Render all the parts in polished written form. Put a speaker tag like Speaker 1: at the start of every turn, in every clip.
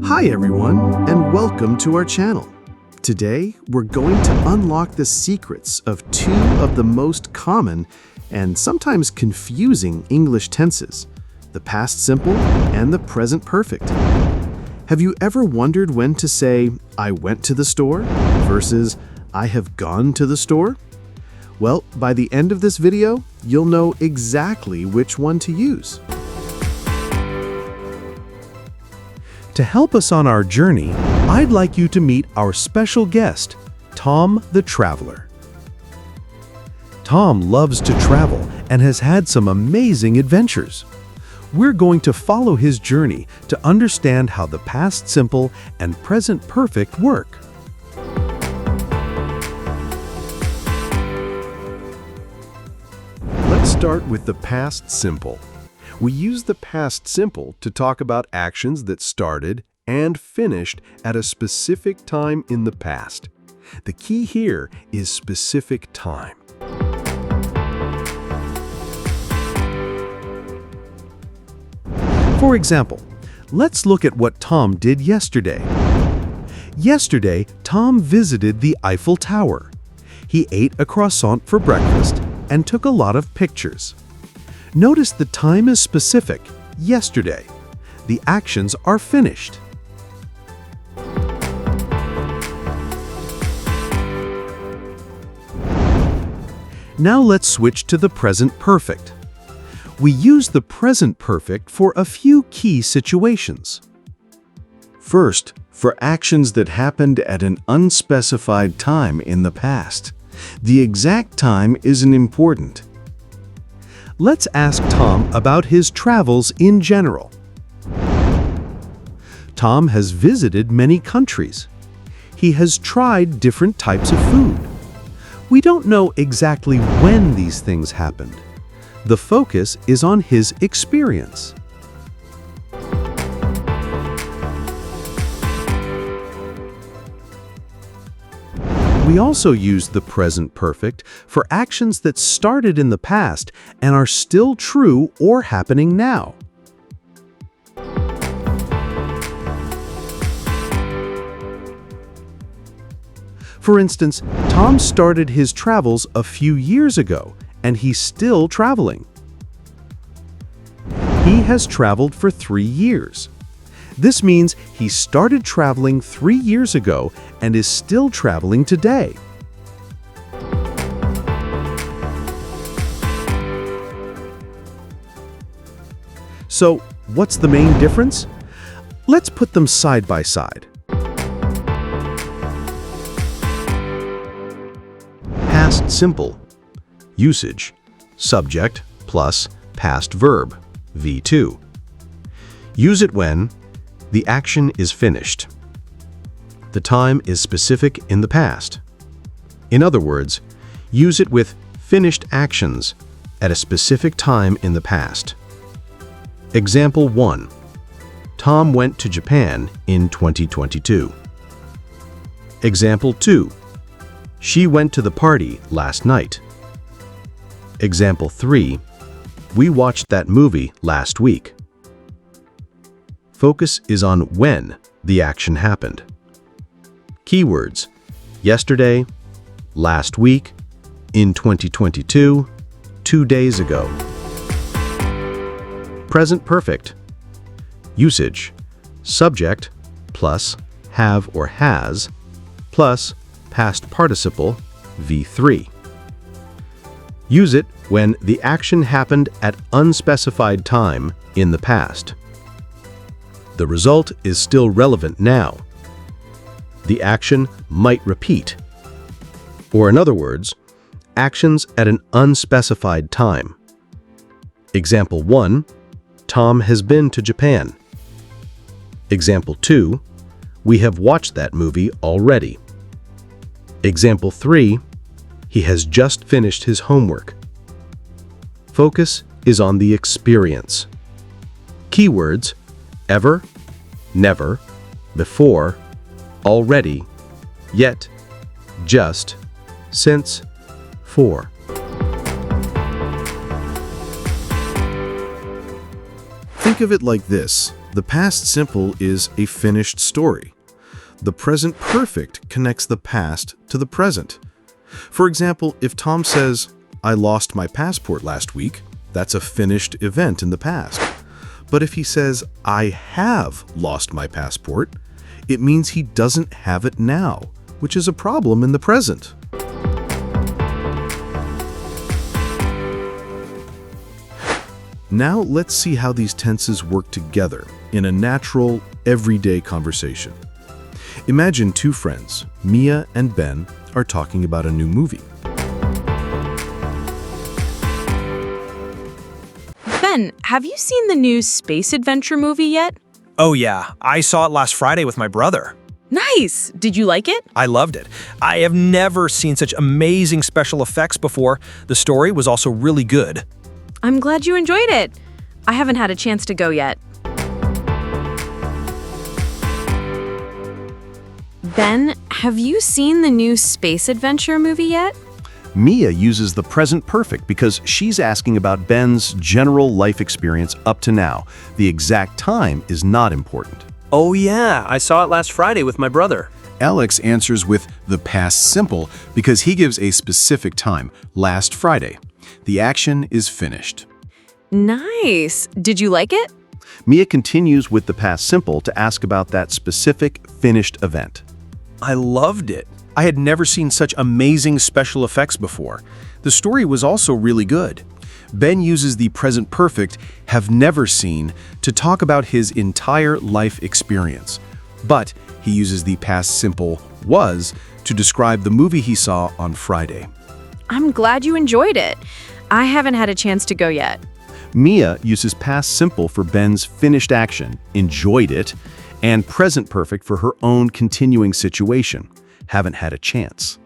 Speaker 1: Hi everyone, and welcome to our channel. Today, we're going to unlock the secrets of two of the most common and sometimes confusing English tenses, the past simple and the present perfect. Have you ever wondered when to say, I went to the store versus I have gone to the store? Well, by the end of this video, you'll know exactly which one to use. To help us on our journey, I'd like you to meet our special guest, Tom the Traveler. Tom loves to travel and has had some amazing adventures. We're going to follow his journey to understand how the past simple and present perfect work. Let's start with the past simple. We use the past simple to talk about actions that started and finished at a specific time in the past. The key here is specific time. For example, let's look at what Tom did yesterday. Yesterday, Tom visited the Eiffel Tower. He ate a croissant for breakfast and took a lot of pictures. Notice the time is specific, yesterday. The actions are finished. Now let's switch to the present perfect. We use the present perfect for a few key situations. First, for actions that happened at an unspecified time in the past. The exact time isn't important. Let's ask Tom about his travels in general. Tom has visited many countries. He has tried different types of food. We don't know exactly when these things happened. The focus is on his experience. We also use the present perfect for actions that started in the past and are still true or happening now. For instance, Tom started his travels a few years ago, and he's still traveling. He has traveled for 3 years. This means he started traveling 3 years ago and is still traveling today. So, what's the main difference? Let's put them side by side. Past simple. Usage. Subject plus past verb, V2. Use it when the action is finished. The time is specific in the past. In other words, use it with finished actions at a specific time in the past. Example 1. Tom went to Japan in 2022. Example 2. She went to the party last night. Example 3. We watched that movie last week. Focus is on when the action happened. Keywords: yesterday, last week, in 2022, 2 days ago. Present perfect. Usage: subject plus have or has plus past participle, V3. Use it when the action happened at unspecified time in the past. The result is still relevant now. The action might repeat. Or in other words, actions at an unspecified time. Example 1. Tom has been to Japan. Example 2. We have watched that movie already. Example 3. He has just finished his homework. Focus is on the experience. Keywords: ever, never, before, already, yet, just, since, for. Think of it like this. The past simple is a finished story. The present perfect connects the past to the present. For example, if Tom says, "I lost my passport last week," that's a finished event in the past. But if he says, "I have lost my passport," it means he doesn't have it now, which is a problem in the present. Now let's see how these tenses work together in a natural, everyday conversation. Imagine two friends, Mia and Ben, are talking about a new movie.
Speaker 2: Ben, have you seen the new space adventure movie yet?
Speaker 3: Oh yeah, I saw it last Friday with my brother.
Speaker 2: Nice! Did you like it?
Speaker 3: I loved it. I have never seen such amazing special effects before. The story was also really good.
Speaker 2: I'm glad you enjoyed it. I haven't had a chance to go yet. Ben, have you seen the new space adventure movie yet?
Speaker 1: Mia uses the present perfect because she's asking about Ben's general life experience up to now. The exact time is not important.
Speaker 4: Oh yeah, I saw it last Friday with my brother.
Speaker 1: Alex answers with the past simple because he gives a specific time, last Friday. The action is finished.
Speaker 2: Nice! Did you like it?
Speaker 1: Mia continues with the past simple to ask about that specific finished event.
Speaker 3: I loved it. I had never seen such amazing special effects before. The story was also really good. Ben uses the present perfect, have never seen, to talk about his entire life experience. But he uses the past simple, was, to describe the movie he saw on Friday.
Speaker 2: I'm glad you enjoyed it. I haven't had a chance to go yet.
Speaker 1: Mia uses past simple for Ben's finished action, enjoyed it, and present perfect for her own continuing situation, haven't had a chance.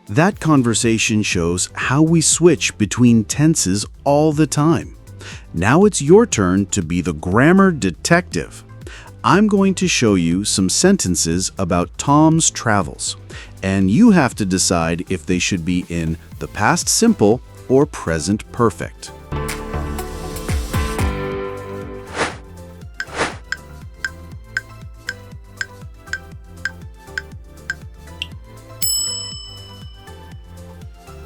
Speaker 1: That conversation shows how we switch between tenses all the time. Now it's your turn to be the grammar detective. I'm going to show you some sentences about Tom's travels, and you have to decide if they should be in the past simple or present perfect.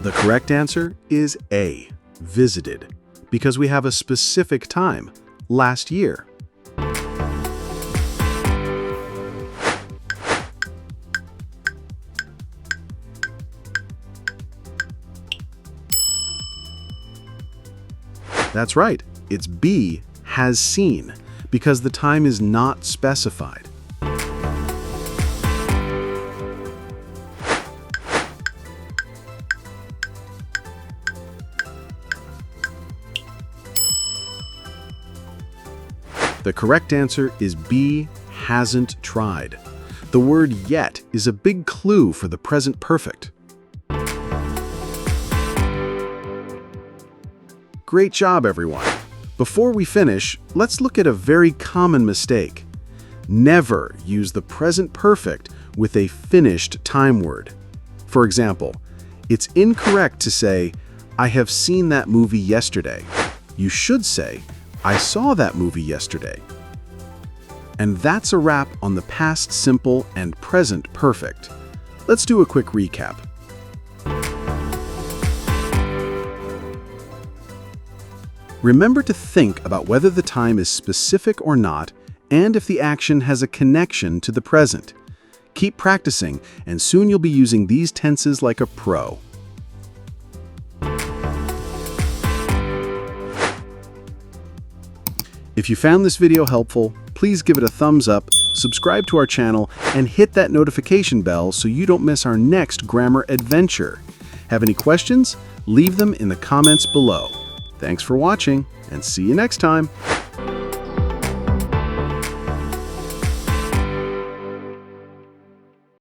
Speaker 1: The correct answer is A, visited, because we have a specific time, last year. That's right, it's B, has seen, because the time is not specified. The correct answer is B, hasn't tried. The word yet is a big clue for the present perfect. Great job, everyone. Before we finish, let's look at a very common mistake. Never use the present perfect with a finished time word. For example, it's incorrect to say, "I have seen that movie yesterday." You should say, "I saw that movie yesterday." And that's a wrap on the past simple and present perfect. Let's do a quick recap. Remember to think about whether the time is specific or not, and if the action has a connection to the present. Keep practicing, and soon you'll be using these tenses like a pro. If you found this video helpful, please give it a thumbs up, subscribe to our channel, and hit that notification bell so you don't miss our next grammar adventure. Have any questions? Leave them in the comments below. Thanks for watching, and see you next time.